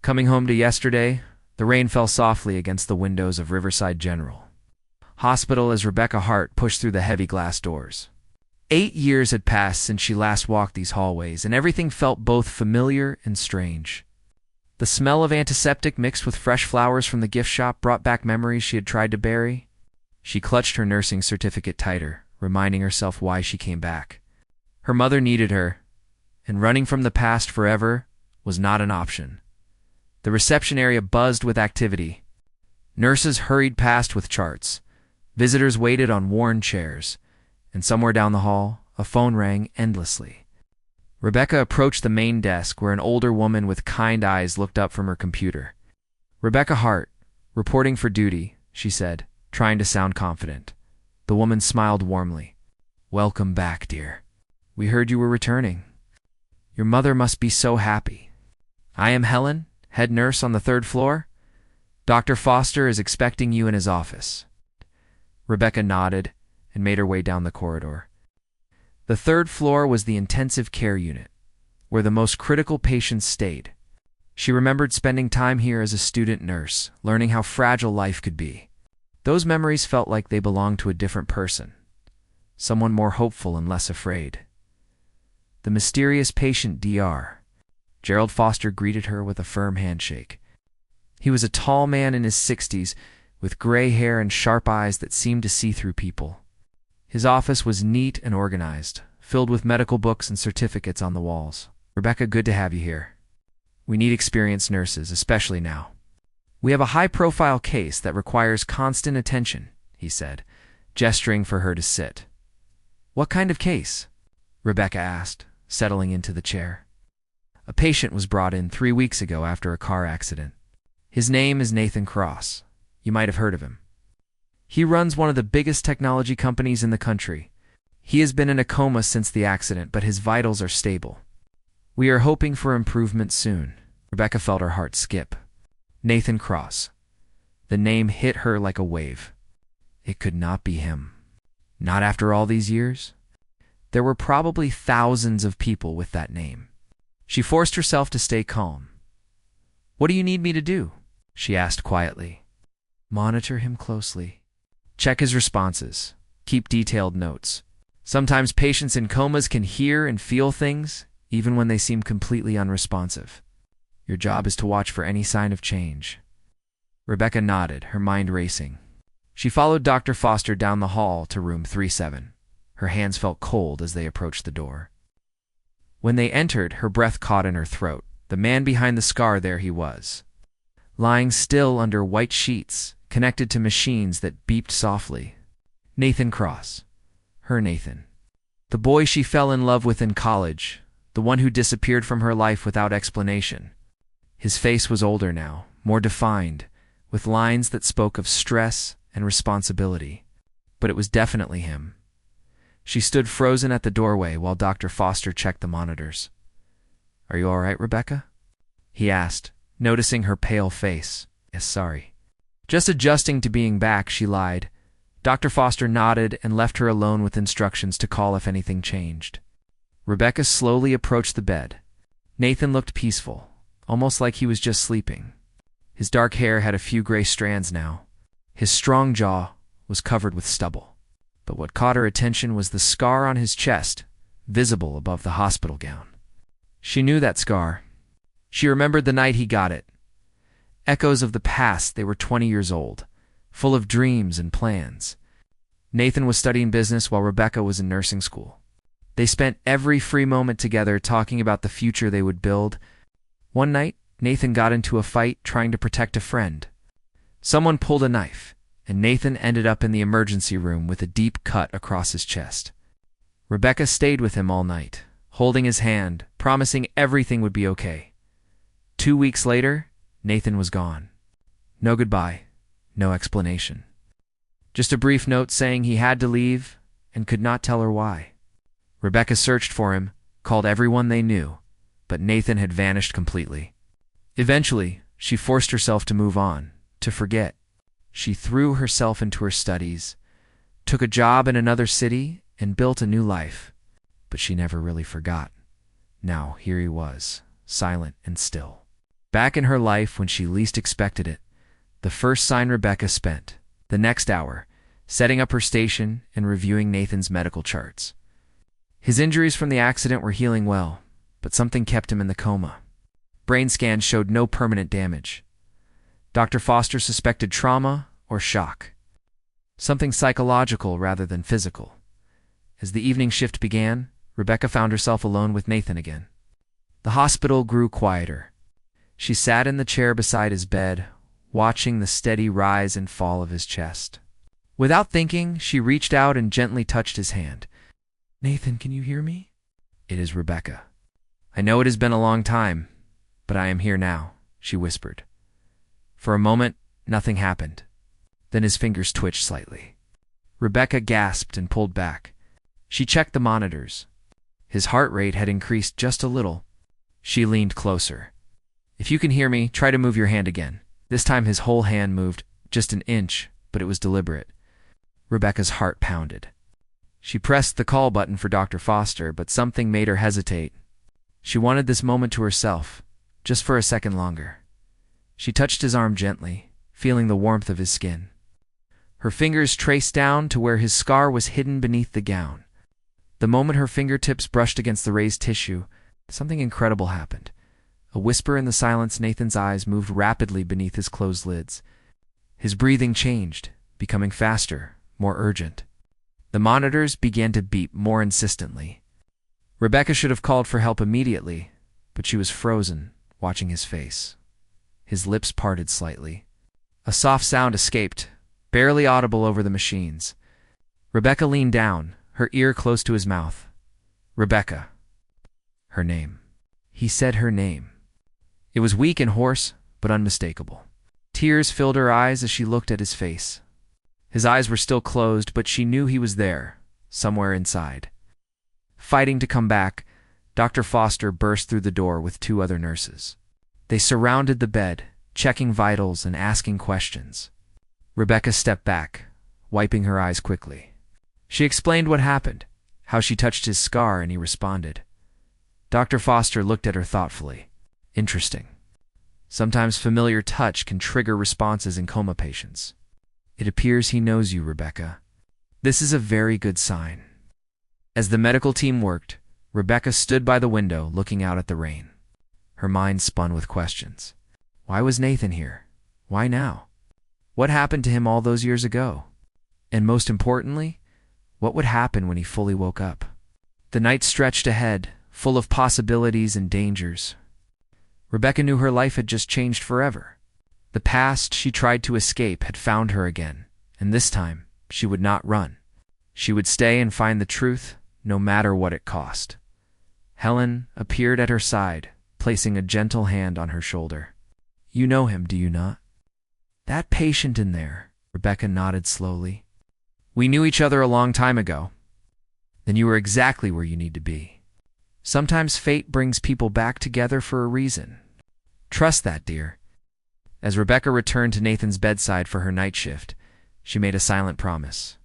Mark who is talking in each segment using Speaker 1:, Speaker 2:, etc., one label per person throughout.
Speaker 1: Coming home to yesterday, the rain fell softly against the windows of Riverside General Hospital as Rebecca Hart pushed through the heavy glass doors. 8 years had passed since she last walked these hallways, and everything felt both familiar and strange. The smell of antiseptic mixed with fresh flowers from the gift shop brought back memories she had tried to bury. She clutched her nursing certificate tighter, reminding herself why she came back. Her mother needed her, and running from the past forever was not an option. The reception area buzzed with activity. Nurses hurried past with charts. Visitors waited on worn chairs, and somewhere down the hall, a phone rang endlessly. Rebecca approached the main desk where an older woman with kind eyes looked up from her computer. "Rebecca Hart, reporting for duty," she said, trying to sound confident. The woman smiled warmly. "Welcome back, dear. We heard you were returning. Your mother must be so happy. I am Helen, head nurse on the 3rd floor. Dr. Foster is expecting you in his office." Rebecca nodded and made her way down the corridor. The 3rd floor was the intensive care unit, where the most critical patients stayed. She remembered spending time here as a student nurse, learning how fragile life could be. Those memories felt like they belonged to a different person, someone more hopeful and less afraid. The mysterious patient Dr. Gerald Foster greeted her with a firm handshake. He was a tall man in his 60s, with gray hair and sharp eyes that seemed to see through people. His office was neat and organized, filled with medical books and certificates on the walls. "Rebecca, good to have you here. We need experienced nurses, especially now. We have a high-profile case that requires constant attention," he said, gesturing for her to sit. "What kind of case?" Rebecca asked, settling into the chair. "A patient was brought in 3 weeks ago after a car accident. His name is Nathan Cross. You might have heard of him. He runs one of the biggest technology companies in the country. He has been in a coma since the accident, but his vitals are stable. We are hoping for improvement soon." Rebecca felt her heart skip. Nathan Cross. The name hit her like a wave. It could not be him. Not after all these years? There were probably thousands of people with that name. She forced herself to stay calm. "What do you need me to do?" she asked quietly. "Monitor him closely. Check his responses. Keep detailed notes. Sometimes patients in comas can hear and feel things, even when they seem completely unresponsive. Your job is to watch for any sign of change." Rebecca nodded, her mind racing. She followed Dr. Foster down the hall to room 37. Her hands felt cold as they approached the door. When they entered, her breath caught in her throat. The man behind the scar, there he was, lying still under white sheets, connected to machines that beeped softly. Nathan Cross. Her Nathan. The boy she fell in love with in college, the one who disappeared from her life without explanation. His face was older now, more defined, with lines that spoke of stress and responsibility. But it was definitely him. She stood frozen at the doorway while Dr. Foster checked the monitors. "Are you all right, Rebecca?" he asked, noticing her pale face. "Yes, sorry." "Just adjusting to being back," she lied. Dr. Foster nodded and left her alone with instructions to call if anything changed. Rebecca slowly approached the bed. Nathan looked peaceful, almost like he was just sleeping. His dark hair had a few gray strands now. His strong jaw was covered with stubble. But what caught her attention was the scar on his chest, visible above the hospital gown. She knew that scar. She remembered the night he got it. Echoes of the past. They were 20 years old, full of dreams and plans. Nathan was studying business while Rebecca was in nursing school. They spent every free moment together talking about the future they would build. One night, Nathan got into a fight trying to protect a friend. Someone pulled a knife, and Nathan ended up in the emergency room with a deep cut across his chest. Rebecca stayed with him all night, holding his hand, promising everything would be okay. 2 weeks later, Nathan was gone. No goodbye, no explanation. Just a brief note saying he had to leave and could not tell her why. Rebecca searched for him, called everyone they knew, but Nathan had vanished completely. Eventually, she forced herself to move on, to forget. She threw herself into her studies, took a job in another city, and built a new life. But she never really forgot. Now here he was, silent and still. Back in her life when she least expected it, the first sign Rebecca spent the next hour setting up her station and reviewing Nathan's medical charts. His injuries from the accident were healing well, but something kept him in the coma. Brain scans showed no permanent damage. Dr. Foster suspected trauma or shock, something psychological rather than physical. As the evening shift began, Rebecca found herself alone with Nathan again. The hospital grew quieter. She sat in the chair beside his bed, watching the steady rise and fall of his chest. Without thinking, she reached out and gently touched his hand. "Nathan, can you hear me?" "It is Rebecca. I know it has been a long time, but I am here now," she whispered. For a moment, nothing happened. Then his fingers twitched slightly. Rebecca gasped and pulled back. She checked the monitors. His heart rate had increased just a little. She leaned closer. "If you can hear me, try to move your hand again." This time his whole hand moved, just an inch, but it was deliberate. Rebecca's heart pounded. She pressed the call button for Dr. Foster, but something made her hesitate. She wanted this moment to herself, just for a second longer. She touched his arm gently, feeling the warmth of his skin. Her fingers traced down to where his scar was hidden beneath the gown. The moment her fingertips brushed against the raised tissue, something incredible happened. A whisper in the silence, Nathan's eyes moved rapidly beneath his closed lids. His breathing changed, becoming faster, more urgent. The monitors began to beep more insistently. Rebecca should have called for help immediately, but she was frozen, watching his face. His lips parted slightly. A soft sound escaped, barely audible over the machines. Rebecca leaned down, her ear close to his mouth. "Rebecca." Her name. He said her name. It was weak and hoarse, but unmistakable. Tears filled her eyes as she looked at his face. His eyes were still closed, but she knew he was there, somewhere inside. Fighting to come back, Dr. Foster burst through the door with 2 other nurses. They surrounded the bed, checking vitals and asking questions. Rebecca stepped back, wiping her eyes quickly. She explained what happened, how she touched his scar, and he responded. Dr. Foster looked at her thoughtfully. "Interesting. Sometimes familiar touch can trigger responses in coma patients. It appears he knows you, Rebecca. This is a very good sign." As the medical team worked, Rebecca stood by the window looking out at the rain. Her mind spun with questions. Why was Nathan here? Why now? What happened to him all those years ago? And most importantly, what would happen when he fully woke up? The night stretched ahead, full of possibilities and dangers. Rebecca knew her life had just changed forever. The past she tried to escape had found her again, and this time she would not run. She would stay and find the truth, no matter what it cost. Helen appeared at her side, placing a gentle hand on her shoulder. "You know him, do you not?" "That patient in there," Rebecca nodded slowly. "We knew each other a long time ago." "Then you were exactly where you need to be. Sometimes fate brings people back together for a reason. Trust that, dear." As Rebecca returned to Nathan's bedside for her night shift, she made a silent promise.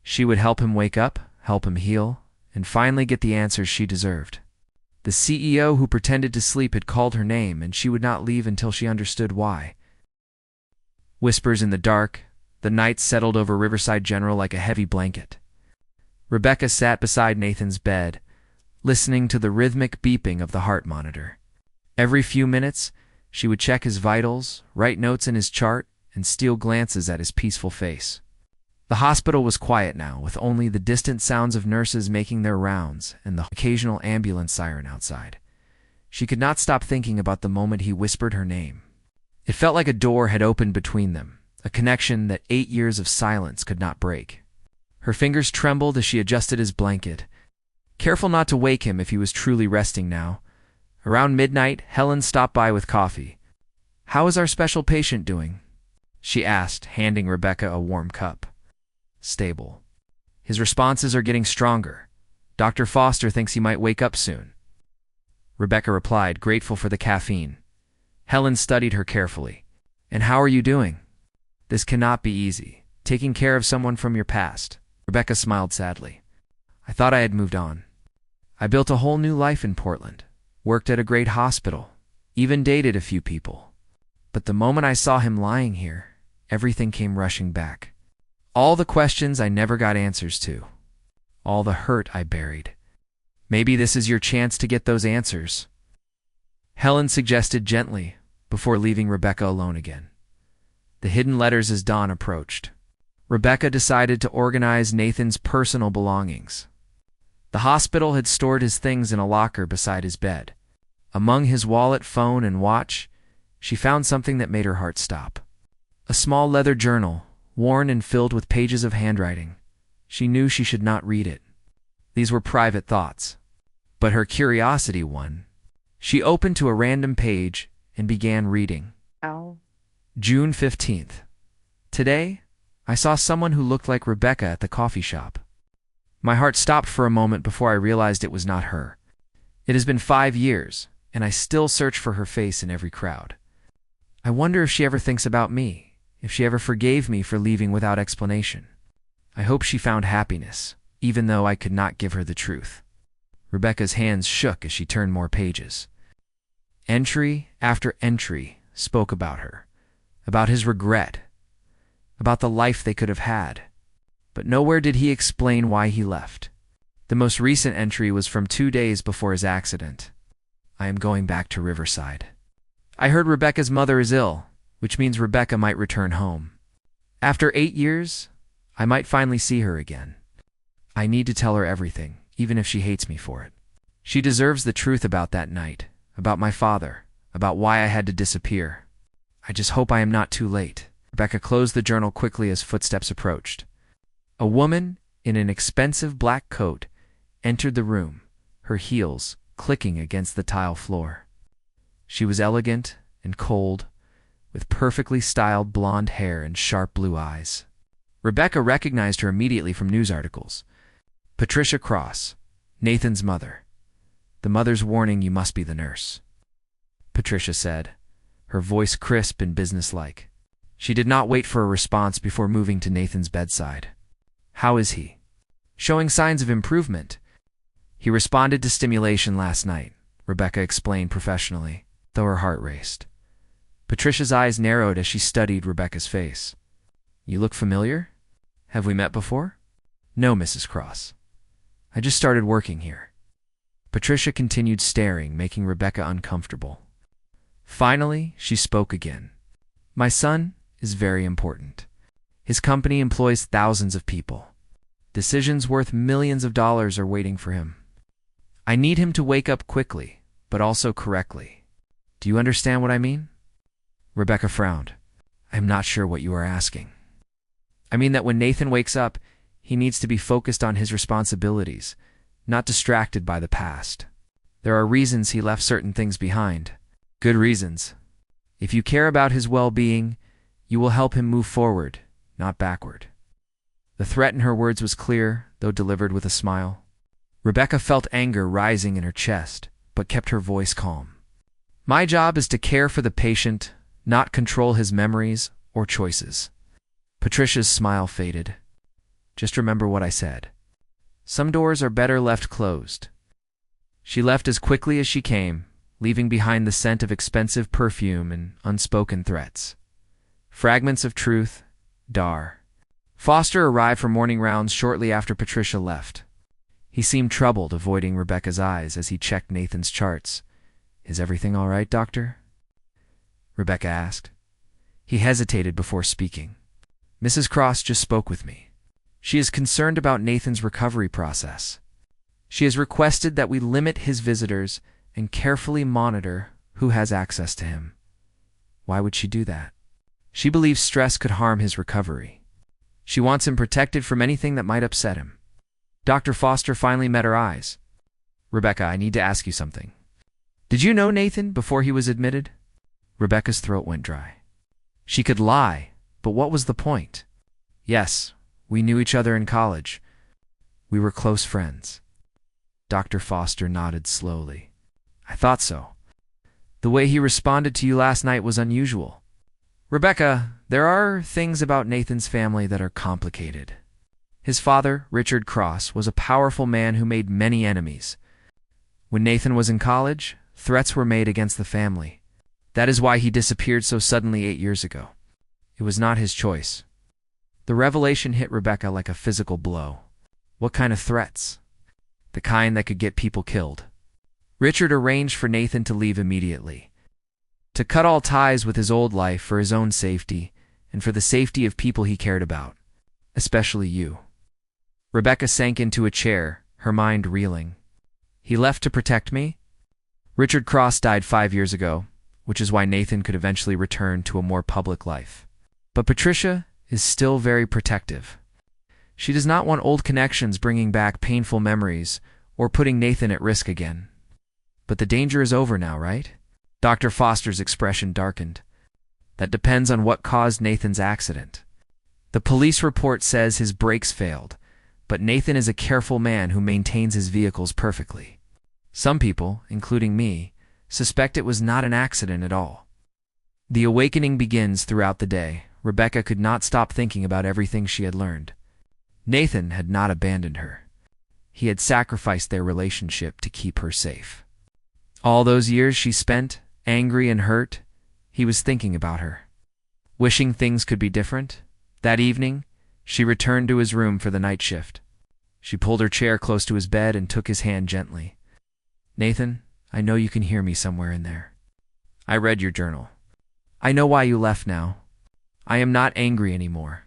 Speaker 1: She would help him wake up, help him heal, and finally get the answers she deserved. The CEO who pretended to sleep had called her name, and she would not leave until she understood why. Whispers in the dark, the night settled over Riverside General like a heavy blanket. Rebecca sat beside Nathan's bed, listening to the rhythmic beeping of the heart monitor. Every few minutes, she would check his vitals, write notes in his chart, and steal glances at his peaceful face. The hospital was quiet now, with only the distant sounds of nurses making their rounds and the occasional ambulance siren outside. She could not stop thinking about the moment he whispered her name. It felt like a door had opened between them, a connection that 8 years of silence could not break. Her fingers trembled as she adjusted his blanket, careful not to wake him if he was truly resting now. Around midnight, Helen stopped by with coffee. "How is our special patient doing?" she asked, handing Rebecca a warm cup. "Stable. His responses are getting stronger. Dr. Foster thinks he might wake up soon." Rebecca replied, grateful for the caffeine. Helen studied her carefully. "And how are you doing?" "This cannot be easy, taking care of someone from your past." Rebecca smiled sadly. "I thought I had moved on. I built a whole new life in Portland, worked at a great hospital, even dated a few people. But the moment I saw him lying here, everything came rushing back. All the questions I never got answers to. All the hurt I buried. Maybe this is your chance to get those answers, Helen suggested gently before leaving Rebecca alone again. The hidden letters as dawn approached. Rebecca decided to organize Nathan's personal belongings. The hospital had stored his things in a locker beside his bed. Among his wallet, phone, and watch, she found something that made her heart stop. A small leather journal, worn and filled with pages of handwriting. She knew she should not read it. These were private thoughts. But her curiosity won. She opened to a random page and began reading.
Speaker 2: Ow.
Speaker 1: June 15th. Today, I saw someone who looked like Rebecca at the coffee shop. My heart stopped for a moment before I realized it was not her. It has been 5 years, and I still search for her face in every crowd. I wonder if she ever thinks about me, if she ever forgave me for leaving without explanation. I hope she found happiness, even though I could not give her the truth. Rebecca's hands shook as she turned more pages. Entry after entry spoke about her, about his regret, about the life they could have had. But nowhere did he explain why he left. The most recent entry was from 2 days before his accident. I am going back to Riverside. I heard Rebecca's mother is ill, which means Rebecca might return home. After 8 years, I might finally see her again. I need to tell her everything, even if she hates me for it. She deserves the truth about that night, about my father, about why I had to disappear. I just hope I am not too late. Rebecca closed the journal quickly as footsteps approached. A woman in an expensive black coat entered the room, her heels clicking against the tile floor. She was elegant and cold, with perfectly styled blonde hair and sharp blue eyes. Rebecca recognized her immediately from news articles. Patricia Cross, Nathan's mother. The mother's warning, you must be the nurse, Patricia said, her voice crisp and businesslike. She did not wait for a response before moving to Nathan's bedside. How is he? Showing signs of improvement. He responded to stimulation last night, Rebecca explained professionally, though her heart raced. Patricia's eyes narrowed as she studied Rebecca's face. You look familiar? Have we met before? No, Mrs. Cross. I just started working here. Patricia continued staring, making Rebecca uncomfortable. Finally, she spoke again. My son is very important. His company employs thousands of people. Decisions worth millions of dollars are waiting for him. I need him to wake up quickly, but also correctly. Do you understand what I mean? Rebecca frowned. I am not sure what you are asking. I mean that when Nathan wakes up, he needs to be focused on his responsibilities, not distracted by the past. There are reasons he left certain things behind. Good reasons. If you care about his well-being, you will help him move forward, not backward. The threat in her words was clear, though delivered with a smile. Rebecca felt anger rising in her chest, but kept her voice calm. My job is to care for the patient, not control his memories or choices. Patricia's smile faded. Just remember what I said. Some doors are better left closed. She left as quickly as she came, leaving behind the scent of expensive perfume and unspoken threats. Fragments of truth, Dar. Foster arrived for morning rounds shortly after Patricia left. He seemed troubled, avoiding Rebecca's eyes as he checked Nathan's charts. Is everything all right, doctor? Rebecca asked. He hesitated before speaking. Mrs. Cross just spoke with me. She is concerned about Nathan's recovery process. She has requested that we limit his visitors and carefully monitor who has access to him. Why would she do that? She believes stress could harm his recovery. She wants him protected from anything that might upset him. Dr. Foster finally met her eyes. Rebecca, I need to ask you something. Did you know Nathan before he was admitted? Rebecca's throat went dry. She could lie, but what was the point? Yes, we knew each other in college. We were close friends. Dr. Foster nodded slowly. I thought so. The way he responded to you last night was unusual. Rebecca, there are things about Nathan's family that are complicated. His father, Richard Cross, was a powerful man who made many enemies. When Nathan was in college, threats were made against the family. That is why he disappeared so suddenly 8 years ago. It was not his choice. The revelation hit Rebecca like a physical blow. What kind of threats? The kind that could get people killed. Richard arranged for Nathan to leave immediately, to cut all ties with his old life for his own safety and for the safety of people he cared about, especially you. Rebecca sank into a chair, her mind reeling. He left to protect me? Richard Cross died 5 years ago, which is why Nathan could eventually return to a more public life. But Patricia is still very protective. She does not want old connections bringing back painful memories or putting Nathan at risk again. But the danger is over now, right? Dr. Foster's expression darkened. That depends on what caused Nathan's accident. The police report says his brakes failed, but Nathan is a careful man who maintains his vehicles perfectly. Some people, including me, suspect it was not an accident at all. The awakening begins throughout the day. Rebecca could not stop thinking about everything she had learned. Nathan had not abandoned her. He had sacrificed their relationship to keep her safe. All those years she spent, angry and hurt, he was thinking about her, wishing things could be different. That evening, she returned to his room for the night shift. She pulled her chair close to his bed and took his hand gently. Nathan, I know you can hear me somewhere in there. I read your journal. I know why you left now. I am not angry anymore.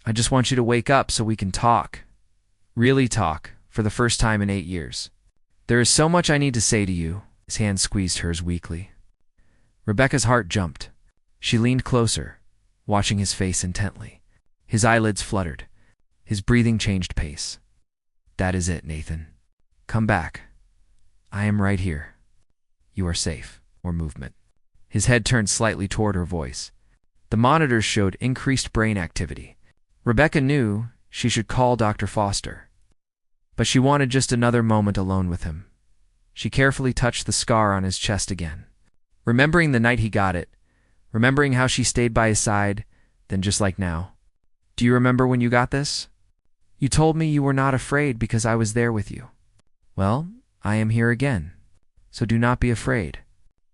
Speaker 1: I just want you to wake up so we can talk. Really talk, for the first time in 8 years. There is so much I need to say to you. His hand squeezed hers weakly. Rebecca's heart jumped. She leaned closer, watching his face intently. His eyelids fluttered. His breathing changed pace. That is it, Nathan. Come back. I am right here. You are safe. More movement. His head turned slightly toward her voice. The monitors showed increased brain activity. Rebecca knew she should call Dr. Foster, but she wanted just another moment alone with him. She carefully touched the scar on his chest again, remembering the night he got it, remembering how she stayed by his side, then just like now. Do you remember when you got this? You told me you were not afraid because I was there with you. Well, I am here again, so do not be afraid.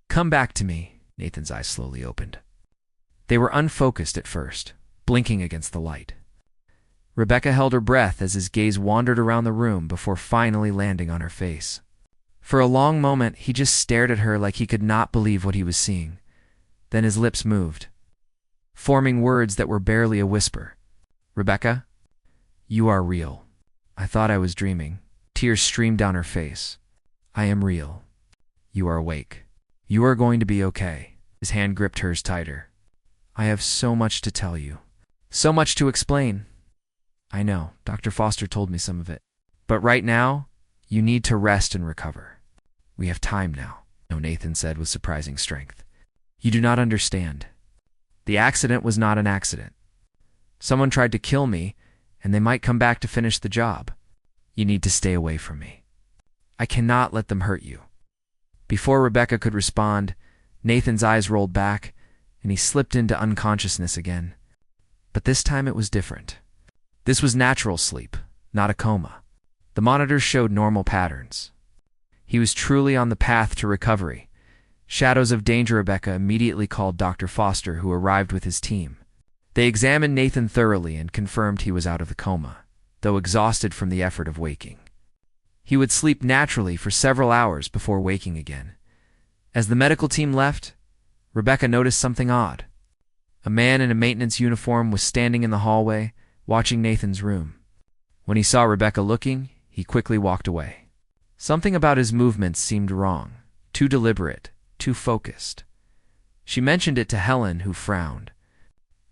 Speaker 1: Come back to me. Nathan's eyes slowly opened. They were unfocused at first, blinking against the light. Rebecca held her breath as his gaze wandered around the room before finally landing on her face. For a long moment, he just stared at her like he could not believe what he was seeing. Then his lips moved, forming words that were barely a whisper. Rebecca, you are real. I thought I was dreaming. Tears streamed down her face. I am real. You are awake. You are going to be okay. His hand gripped hers tighter. I have so much to tell you. So much to explain. I know, Dr. Foster told me some of it. But right now, you need to rest and recover. We have time now, Nathan said with surprising strength. You do not understand. The accident was not an accident. Someone tried to kill me, and they might come back to finish the job. You need to stay away from me. I cannot let them hurt you. Before Rebecca could respond, Nathan's eyes rolled back, and he slipped into unconsciousness again. But this time it was different. This was natural sleep, not a coma. The monitors showed normal patterns. He was truly on the path to recovery. Shadows of danger. Rebecca immediately called Dr. Foster, who arrived with his team. They examined Nathan thoroughly and confirmed he was out of the coma, though exhausted from the effort of waking. He would sleep naturally for several hours before waking again. As the medical team left, Rebecca noticed something odd. A man in a maintenance uniform was standing in the hallway, watching Nathan's room. When he saw Rebecca looking, he quickly walked away. Something about his movements seemed wrong, too deliberate, too focused. She mentioned it to Helen, who frowned.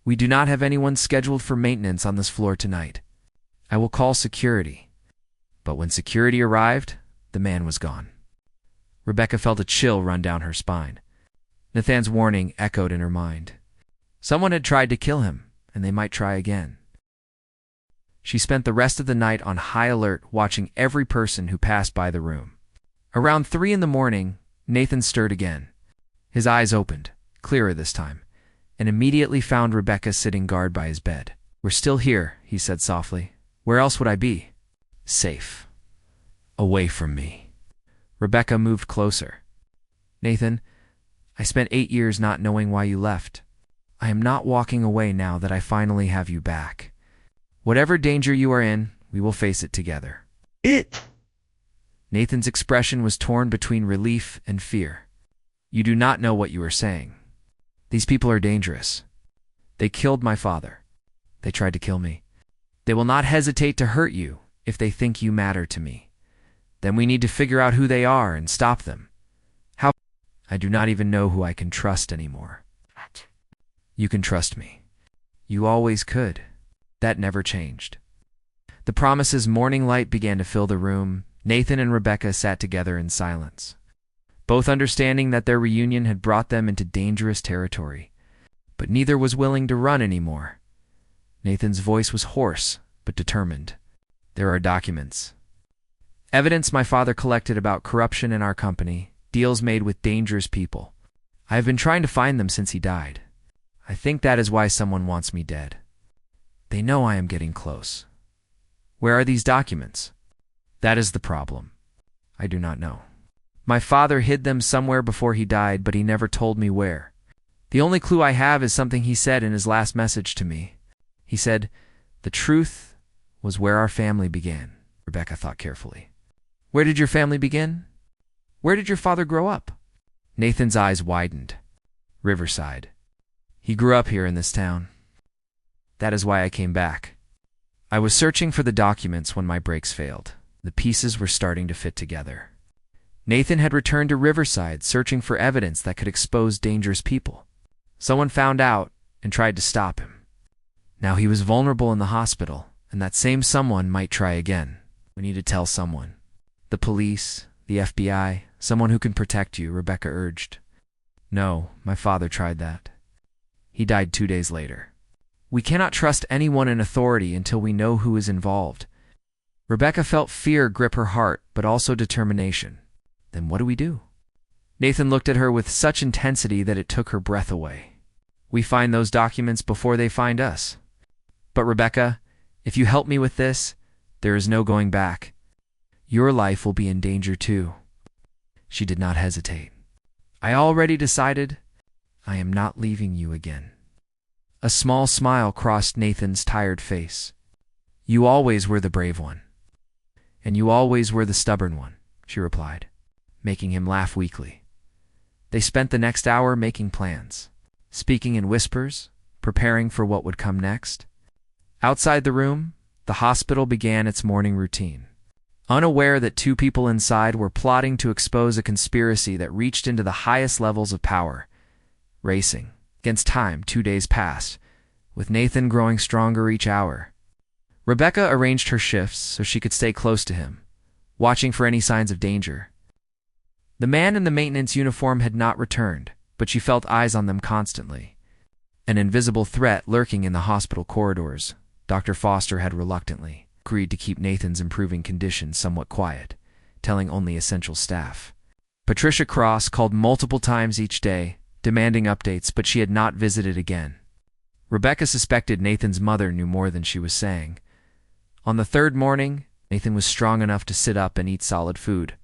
Speaker 1: We do not have anyone scheduled for maintenance on this floor tonight. I will call security. But when security arrived, the man was gone. Rebecca felt a chill run down her spine. Nathan's warning echoed in her mind. Someone had tried to kill him, and they might try again. She spent the rest of the night on high alert, watching every person who passed by the room. Around 3 a.m, Nathan stirred again. His eyes opened, clearer this time, and immediately found Rebecca sitting guard by his bed. We're still here, he said softly. Where else would I be? Safe. Away from me. Rebecca moved closer. Nathan, I spent 8 years not knowing why you left. I am not walking away now that I finally have you back. Whatever danger you are in, we will face it together. Nathan's expression was torn between relief and fear. You do not know what you are saying. These people are dangerous. They killed my father. They tried to kill me. They will not hesitate to hurt you if they think you matter to me. Then we need to figure out who they are and stop them. How? I do not even know who I can trust anymore. You can trust me. You always could. That never changed. The promise's morning light began to fill the room. Nathan and Rebecca sat together in silence, both understanding that their reunion had brought them into dangerous territory. But neither was willing to run anymore. Nathan's voice was hoarse, but determined. There are documents. Evidence my father collected about corruption in our company, deals made with dangerous people. I have been trying to find them since he died. I think that is why someone wants me dead. They know I am getting close. Where are these documents? That is the problem. I do not know. My father hid them somewhere before he died, but he never told me where. The only clue I have is something he said in his last message to me. He said, "The truth was where our family began." Rebecca thought carefully. Where did your family begin? Where did your father grow up? Nathan's eyes widened. Riverside. He grew up here in this town. That is why I came back. I was searching for the documents when my brakes failed. The pieces were starting to fit together. Nathan had returned to Riverside searching for evidence that could expose dangerous people. Someone found out and tried to stop him. Now he was vulnerable in the hospital, and that same someone might try again. We need to tell someone. The police, the FBI, someone who can protect you, Rebecca urged. No, my father tried that. He died 2 days later. We cannot trust anyone in authority until we know who is involved. Rebecca felt fear grip her heart, but also determination. Then what do we do? Nathan looked at her with such intensity that it took her breath away. We find those documents before they find us. But Rebecca, if you help me with this, there is no going back. Your life will be in danger too. She did not hesitate. I already decided. I am not leaving you again. A small smile crossed Nathan's tired face. You always were the brave one. And you always were the stubborn one, she replied, making him laugh weakly. They spent the next hour making plans, speaking in whispers, preparing for what would come next. Outside the room, the hospital began its morning routine. Unaware that 2 people inside were plotting to expose a conspiracy that reached into the highest levels of power. Racing against time, 2 days passed, with Nathan growing stronger each hour. Rebecca arranged her shifts so she could stay close to him, watching for any signs of danger. The man in the maintenance uniform had not returned, but she felt eyes on them constantly. An invisible threat lurking in the hospital corridors. Dr. Foster had reluctantly agreed to keep Nathan's improving condition somewhat quiet, telling only essential staff. Patricia Cross called multiple times each day, demanding updates, but she had not visited again. Rebecca suspected Nathan's mother knew more than she was saying. On the 3rd morning, Nathan was strong enough to sit up and eat solid food.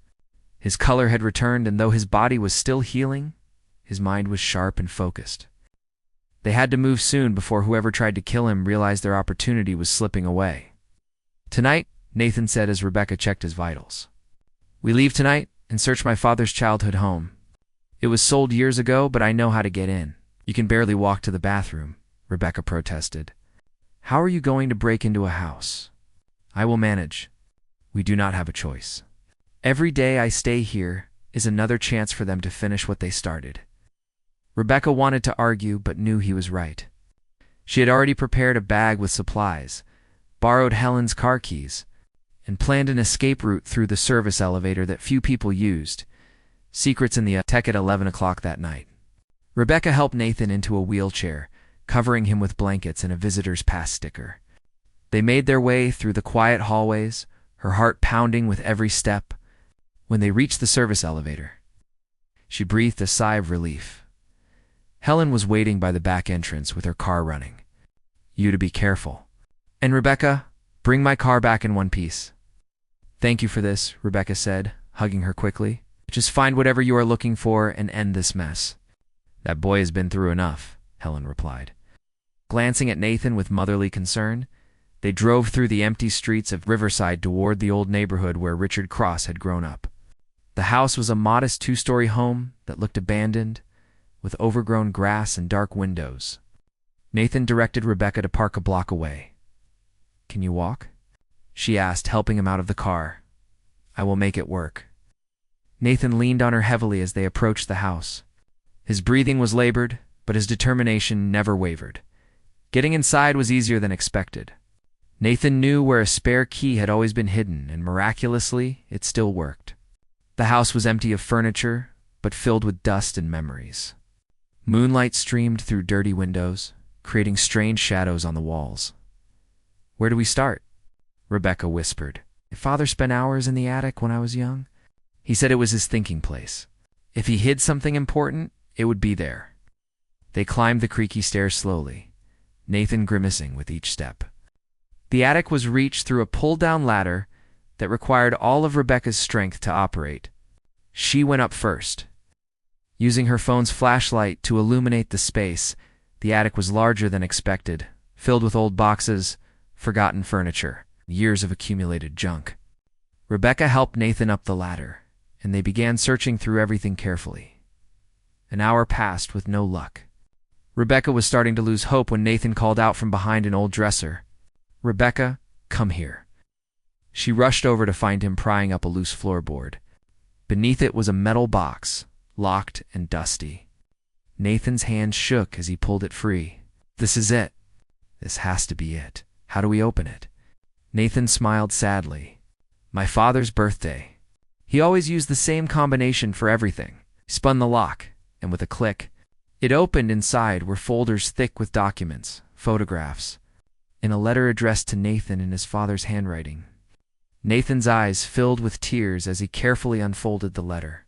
Speaker 1: His color had returned, and though his body was still healing, his mind was sharp and focused. They had to move soon before whoever tried to kill him realized their opportunity was slipping away. Tonight, Nathan said as Rebecca checked his vitals. We leave tonight and search my father's childhood home. It was sold years ago, but I know how to get in. You can barely walk to the bathroom, Rebecca protested. How are you going to break into a house? I will manage. We do not have a choice. Every day I stay here is another chance for them to finish what they started. Rebecca wanted to argue, but knew he was right. She had already prepared a bag with supplies, borrowed Helen's car keys, and planned an escape route through the service elevator that few people used. Secrets in the tech at 11 o'clock that night. Rebecca helped Nathan into a wheelchair, covering him with blankets and a visitor's pass sticker. They made their way through the quiet hallways, her heart pounding with every step. When they reached the service elevator, she breathed a sigh of relief. Helen was waiting by the back entrance with her car running. You to be careful. And Rebecca, bring my car back in one piece. Thank you for this, Rebecca said, hugging her quickly. Just find whatever you are looking for and end this mess. That boy has been through enough, Helen replied. Glancing at Nathan with motherly concern, they drove through the empty streets of Riverside toward the old neighborhood where Richard Cross had grown up. The house was a modest two-story home that looked abandoned, with overgrown grass and dark windows. Nathan directed Rebecca to park a block away. "Can you walk?" she asked, helping him out of the car. "I will make it work." Nathan leaned on her heavily as they approached the house. His breathing was labored, but his determination never wavered. Getting inside was easier than expected. Nathan knew where a spare key had always been hidden, and miraculously, it still worked. The house was empty of furniture, but filled with dust and memories. Moonlight streamed through dirty windows, creating strange shadows on the walls. "Where do we start?" Rebecca whispered. "Your father spent hours in the attic when I was young. He said it was his thinking place. If he hid something important, it would be there." They climbed the creaky stairs slowly, Nathan grimacing with each step. The attic was reached through a pull-down ladder that required all of Rebecca's strength to operate. She went up first. Using her phone's flashlight to illuminate the space, the attic was larger than expected, filled with old boxes, forgotten furniture, years of accumulated junk. Rebecca helped Nathan up the ladder, and they began searching through everything carefully. An hour passed with no luck. Rebecca was starting to lose hope when Nathan called out from behind an old dresser. "Rebecca, come here." She rushed over to find him prying up a loose floorboard. Beneath it was a metal box, locked and dusty. Nathan's hand shook as he pulled it free. "This is it. This has to be it. How do we open it?" Nathan smiled sadly. "My father's birthday. He always used the same combination for everything." He spun the lock, and with a click, it opened. Inside were folders thick with documents, photographs, and a letter addressed to Nathan in his father's handwriting. Nathan's eyes filled with tears as he carefully unfolded the letter.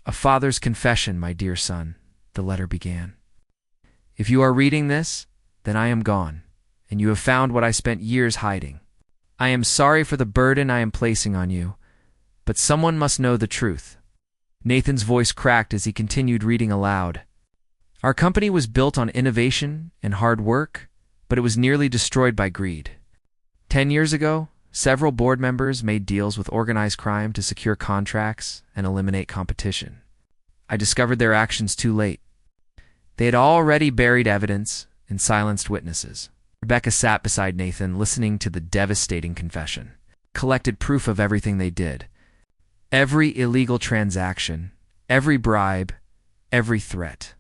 Speaker 1: "A father's confession, my dear son," the letter began. "If you are reading this, then I am gone, and you have found what I spent years hiding. I am sorry for the burden I am placing on you, but someone must know the truth." Nathan's voice cracked as he continued reading aloud. "Our company was built on innovation and hard work, but it was nearly destroyed by greed. 10 years ago, several board members made deals with organized crime to secure contracts and eliminate competition. I discovered their actions too late. They had already buried evidence and silenced witnesses." Rebecca sat beside Nathan, listening to the devastating confession. Collected proof of everything they did. Every illegal transaction, every bribe, every threat.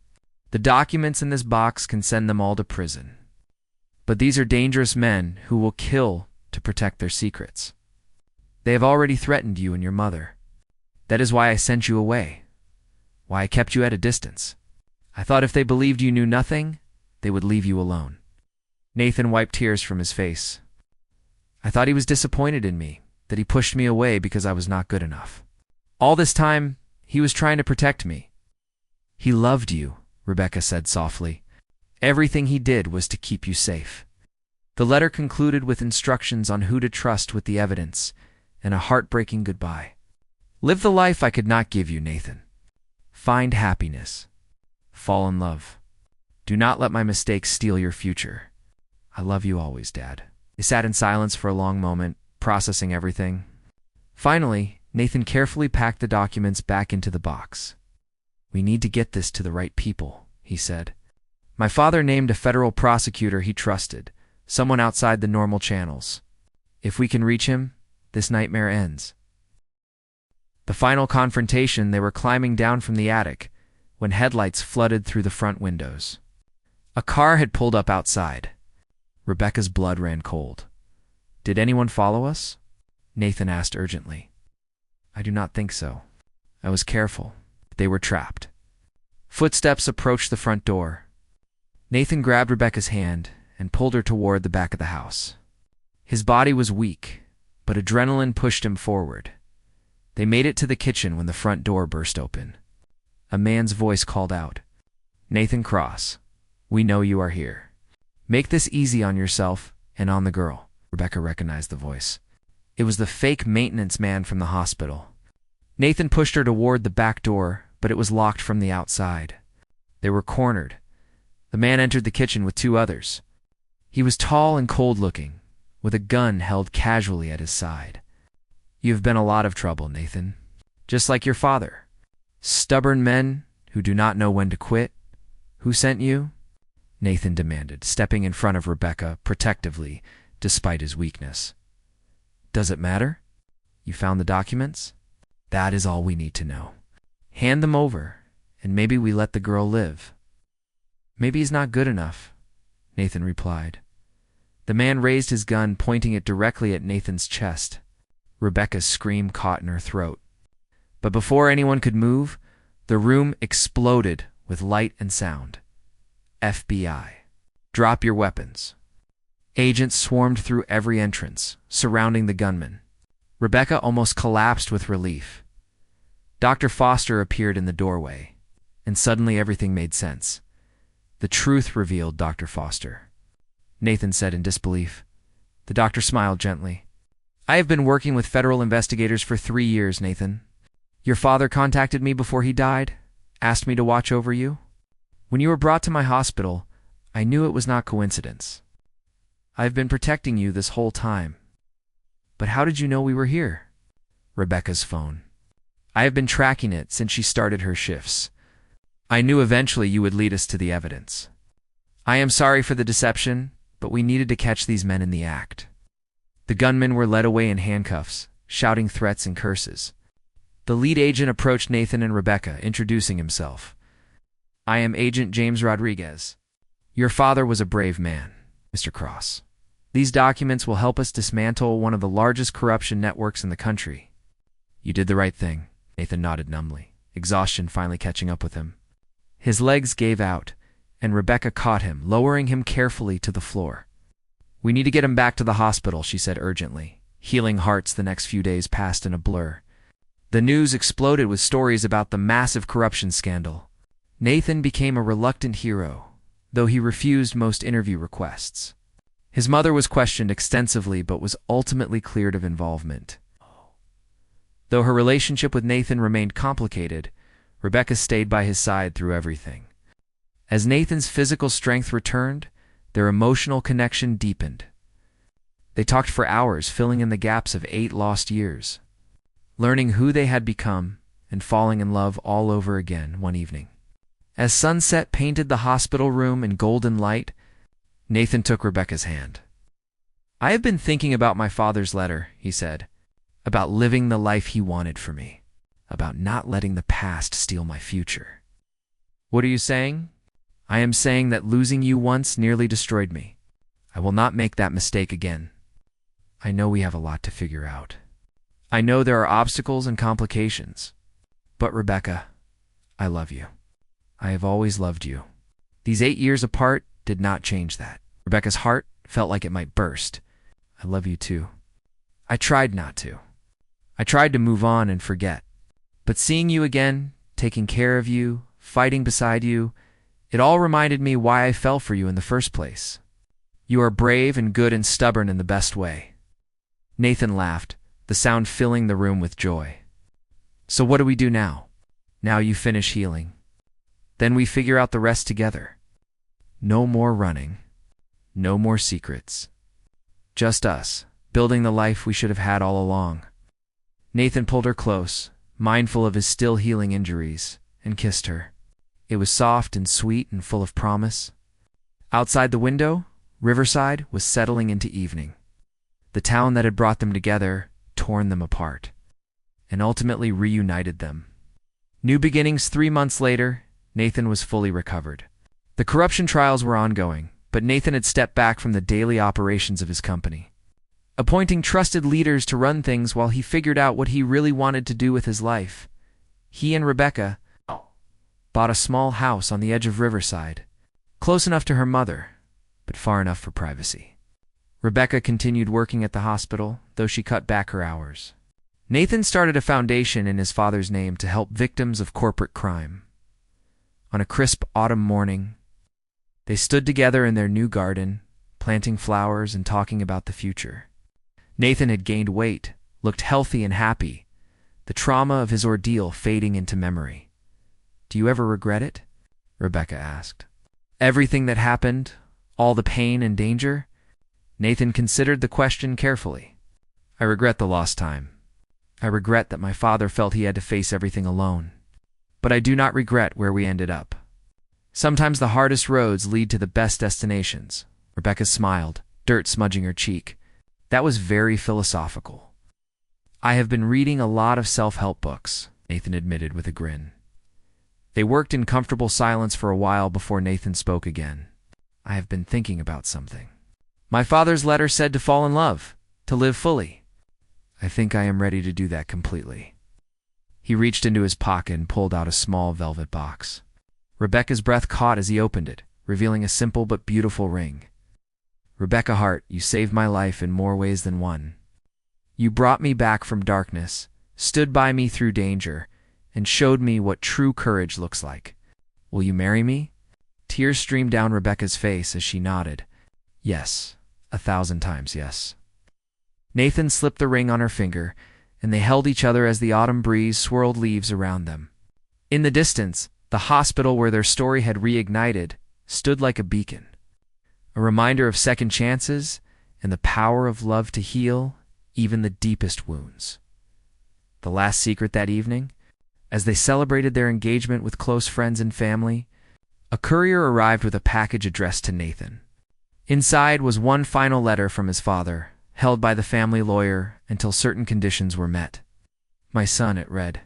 Speaker 1: "The documents in this box can send them all to prison. But these are dangerous men who will kill to protect their secrets. They have already threatened you and your mother. That is why I sent you away, why I kept you at a distance. I thought if they believed you knew nothing, they would leave you alone." Nathan wiped tears from his face. "I thought he was disappointed in me, that he pushed me away because I was not good enough. All this time, he was trying to protect me." "He loved you," Rebecca said softly. "Everything he did was to keep you safe." The letter concluded with instructions on who to trust with the evidence and a heartbreaking goodbye. "Live the life I could not give you, Nathan. Find happiness. Fall in love. Do not let my mistakes steal your future. I love you always, Dad." They sat in silence for a long moment, processing everything. Finally, Nathan carefully packed the documents back into the box. "We need to get this to the right people," he said. "My father named a federal prosecutor he trusted, someone outside the normal channels. If we can reach him, this nightmare ends." The final confrontation, they were climbing down from the attic when headlights flooded through the front windows. A car had pulled up outside. Rebecca's blood ran cold. "Did anyone follow us?" Nathan asked urgently. "I do not think so. I was careful. They were trapped." Footsteps approached the front door. Nathan grabbed Rebecca's hand and pulled her toward the back of the house. His body was weak, but adrenaline pushed him forward. They made it to the kitchen when the front door burst open. A man's voice called out, "Nathan Cross, we know you are here. Make this easy on yourself and on the girl." Rebecca recognized the voice. It was the fake maintenance man from the hospital. Nathan pushed her toward the back door, but it was locked from the outside. They were cornered. The man entered the kitchen with two others. He was tall and cold-looking, with a gun held casually at his side. "You've been a lot of trouble, Nathan. Just like your father. Stubborn men who do not know when to quit. Who sent you?" Nathan demanded, stepping in front of Rebecca protectively, despite his weakness. "Does it matter? You found the documents? That is all we need to know. Hand them over, and maybe we let the girl live." "Maybe he's not good enough," Nathan replied. The man raised his gun, pointing it directly at Nathan's chest. Rebecca's scream caught in her throat. But before anyone could move, the room exploded with light and sound. "FBI, drop your weapons." Agents swarmed through every entrance, surrounding the gunman. Rebecca almost collapsed with relief. Dr. Foster appeared in the doorway, and suddenly everything made sense. "The truth revealed, Dr. Foster," Nathan said in disbelief. The doctor smiled gently. "I have been working with federal investigators for 3 years, Nathan. Your father contacted me before he died, asked me to watch over you. When you were brought to my hospital, I knew it was not coincidence. I've been protecting you this whole time." "But how did you know we were here?" Rebecca's phone. "I have been tracking it since she started her shifts. I knew eventually you would lead us to the evidence. I am sorry for the deception, but we needed to catch these men in the act." The gunmen were led away in handcuffs, shouting threats and curses. The lead agent approached Nathan and Rebecca, introducing himself. "I am Agent James Rodriguez. Your father was a brave man, Mr. Cross. These documents will help us dismantle one of the largest corruption networks in the country." "You did the right thing," Nathan nodded numbly, exhaustion finally catching up with him. His legs gave out, and Rebecca caught him, lowering him carefully to the floor. "We need to get him back to the hospital," she said urgently. Healing hearts, the next few days passed in a blur. The news exploded with stories about the massive corruption scandal. Nathan became a reluctant hero, though he refused most interview requests. His mother was questioned extensively but was ultimately cleared of involvement. Though her relationship with Nathan remained complicated, Rebecca stayed by his side through everything. As Nathan's physical strength returned, their emotional connection deepened. They talked for hours, filling in the gaps of 8 lost years, learning who they had become and falling in love all over again one evening. As sunset painted the hospital room in golden light, Nathan took Rebecca's hand. "I have been thinking about my father's letter," he said, "about living the life he wanted for me, about not letting the past steal my future." "What are you saying?" "I am saying that losing you once nearly destroyed me. I will not make that mistake again. I know we have a lot to figure out. I know there are obstacles and complications. But Rebecca, I love you. I have always loved you. These 8 years apart did not change that." Rebecca's heart felt like it might burst. "I love you too. I tried not to. I tried to move on and forget. But seeing you again, taking care of you, fighting beside you, it all reminded me why I fell for you in the first place. You are brave and good and stubborn in the best way." Nathan laughed, the sound filling the room with joy. "So what do we do now? Now you finish healing. Then we figure out the rest together. No more running. No more secrets. Just us, building the life we should have had all along." Nathan pulled her close, mindful of his still healing injuries, and kissed her. It was soft and sweet and full of promise. Outside the window, Riverside was settling into evening. The town that had brought them together, torn them apart, and ultimately reunited them. New beginnings 3 months later, Nathan was fully recovered. The corruption trials were ongoing, but Nathan had stepped back from the daily operations of his company, appointing trusted leaders to run things while he figured out what he really wanted to do with his life. He and Rebecca bought a small house on the edge of Riverside, close enough to her mother, but far enough for privacy. Rebecca continued working at the hospital, though she cut back her hours. Nathan started a foundation in his father's name to help victims of corporate crime. On a crisp autumn morning, they stood together in their new garden, planting flowers and talking about the future. Nathan had gained weight, looked healthy and happy, the trauma of his ordeal fading into memory. "Do you ever regret it?" Rebecca asked. Everything that happened, all the pain and danger? Nathan considered the question carefully. I regret the lost time. I regret that my father felt he had to face everything alone. But I do not regret where we ended up. Sometimes the hardest roads lead to the best destinations. Rebecca smiled, dirt smudging her cheek. That was very philosophical. I have been reading a lot of self-help books, Nathan admitted with a grin. They worked in comfortable silence for a while before Nathan spoke again. I have been thinking about something. My father's letter said to fall in love, to live fully. I think I am ready to do that completely. He reached into his pocket and pulled out a small velvet box. Rebecca's breath caught as he opened it, revealing a simple but beautiful ring. Rebecca Hart, you saved my life in more ways than one. You brought me back from darkness, stood by me through danger, and showed me what true courage looks like. Will you marry me? Tears streamed down Rebecca's face as she nodded. Yes, 1,000 times yes. Nathan slipped the ring on her finger, and they held each other as the autumn breeze swirled leaves around them. In the distance, the hospital where their story had reignited stood like a beacon, a reminder of second chances and the power of love to heal even the deepest wounds. The last secret that evening, as they celebrated their engagement with close friends and family, a courier arrived with a package addressed to Nathan. Inside was one final letter from his father, held by the family lawyer until certain conditions were met. My son, it read,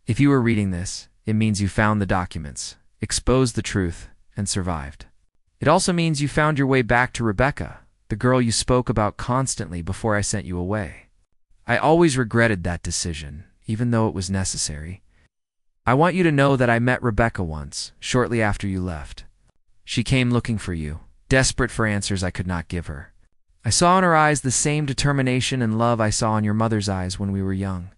Speaker 1: if you are reading this, it means you found the documents, exposed the truth, and survived. It also means you found your way back to Rebecca, the girl you spoke about constantly before I sent you away. I always regretted that decision, even though it was necessary. I want you to know that I met Rebecca once, shortly after you left. She came looking for you, desperate for answers I could not give her. I saw in her eyes the same determination and love I saw in your mother's eyes when we were young.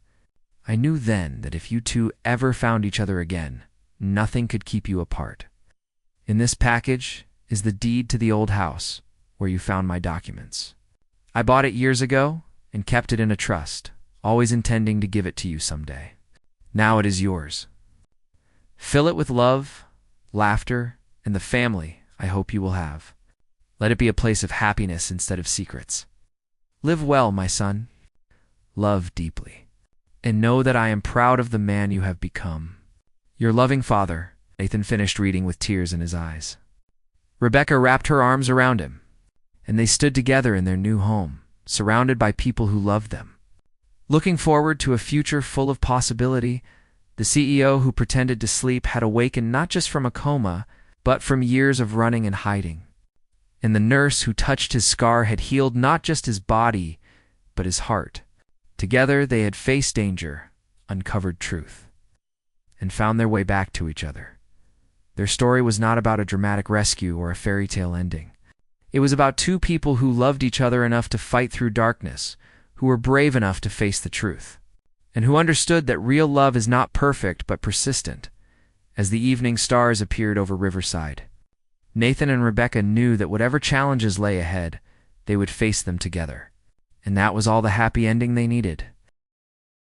Speaker 1: I knew then that if you two ever found each other again, nothing could keep you apart. In this package is the deed to the old house where you found my documents. I bought it years ago and kept it in a trust, always intending to give it to you someday. Now it is yours. Fill it with love, laughter, and the family I hope you will have. Let it be a place of happiness instead of secrets. Live well, my son. Love deeply. And know that I am proud of the man you have become. Your loving father, Nathan finished reading with tears in his eyes. Rebecca wrapped her arms around him, and they stood together in their new home, surrounded by people who loved them. Looking forward to a future full of possibility, the CEO who pretended to sleep had awakened not just from a coma, but from years of running and hiding. And the nurse who touched his scar had healed not just his body, but his heart. Together they had faced danger, uncovered truth, and found their way back to each other. Their story was not about a dramatic rescue or a fairy tale ending. It was about two people who loved each other enough to fight through darkness, who were brave enough to face the truth, and who understood that real love is not perfect but persistent. As the evening stars appeared over Riverside, Nathan and Rebecca knew that whatever challenges lay ahead, they would face them together. And that was all the happy ending they needed.